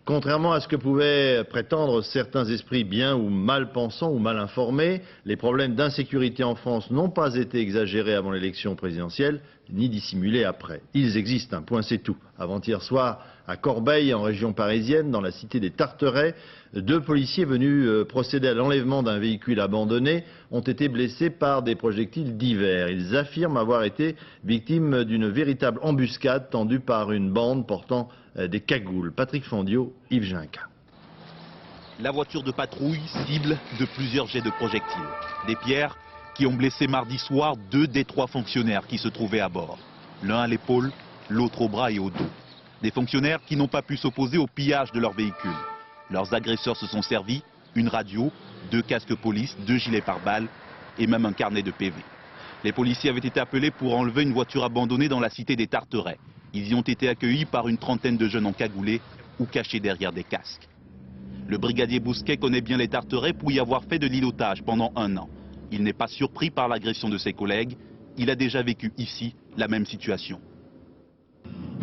Contrairement à ce que pouvaient prétendre certains esprits bien ou mal pensants ou mal informés, les problèmes d'insécurité en France n'ont pas été exagérés avant l'élection présidentielle, ni dissimulés après. Ils existent, un point c'est tout. Avant-hier soir, à Corbeil, en région parisienne, dans la cité des Tarterets, 2 policiers venus procéder à l'enlèvement d'un véhicule abandonné ont été blessés par des projectiles divers. Ils affirment avoir été victimes d'une véritable embuscade tendue par une bande portant des cagoules. Patrick Fondio, Yves Ginca. La voiture de patrouille cible de plusieurs jets de projectiles. Des pierres qui ont blessé mardi soir 2 des 3 fonctionnaires qui se trouvaient à bord. L'un à l'épaule, l'autre au bras et au dos. Des fonctionnaires qui n'ont pas pu s'opposer au pillage de leur véhicule. Leurs agresseurs se sont servis, une radio, 2 casques police, 2 gilets pare-balles et même un carnet de PV. Les policiers avaient été appelés pour enlever une voiture abandonnée dans la cité des Tarterets. Ils y ont été accueillis par une trentaine de jeunes encagoulés ou cachés derrière des casques. Le brigadier Bousquet connaît bien les Tarterets pour y avoir fait de l'îlotage pendant 1 an. Il n'est pas surpris par l'agression de ses collègues. Il a déjà vécu ici la même situation.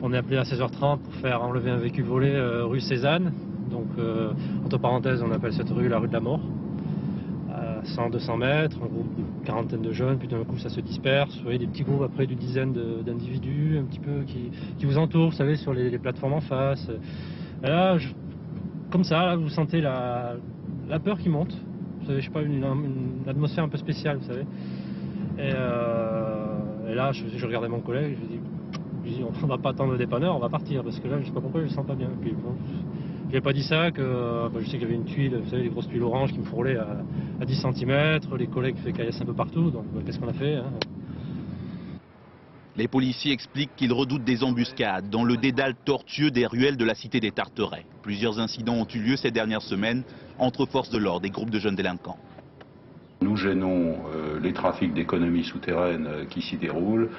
On est appelé à 16h30 pour faire enlever un véhicule volé rue Cézanne. Donc, entre parenthèses, on appelle cette rue la rue de la mort. À 100-200 mètres, un groupe d'une quarantaine de jeunes, puis d'un coup ça se disperse. Vous voyez des petits groupes après d'une dizaine d'individus un petit peu qui vous entourent, vous savez, sur les plateformes en face. Et là, comme ça, là, vous sentez la peur qui monte. Vous savez, je sais pas, une atmosphère un peu spéciale, vous savez. Et là, je regardais mon collègue, je lui dis, on va pas attendre le dépanneur, on va partir, parce que là, je sais pas pourquoi, je le sens pas bien. Puis, bon, je n'ai pas dit ça, que je sais qu'il y avait une tuile, vous savez, les grosses tuiles oranges qui me frôlaient à 10 cm, les collègues fait caillasse un peu partout, donc qu'est-ce qu'on a fait, hein? Les policiers expliquent qu'ils redoutent des embuscades dans le dédale tortueux des ruelles de la cité des Tarterets. Plusieurs incidents ont eu lieu ces dernières semaines entre forces de l'ordre et groupes de jeunes délinquants. Nous gênons les trafics d'économie souterraine qui s'y déroulent.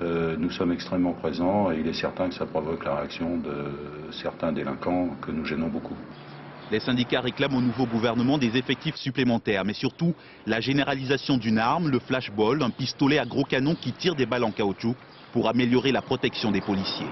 Nous sommes extrêmement présents et il est certain que ça provoque la réaction de certains délinquants que nous gênons beaucoup. Les syndicats réclament au nouveau gouvernement des effectifs supplémentaires, mais surtout la généralisation d'une arme, le flashball, un pistolet à gros canon qui tire des balles en caoutchouc pour améliorer la protection des policiers.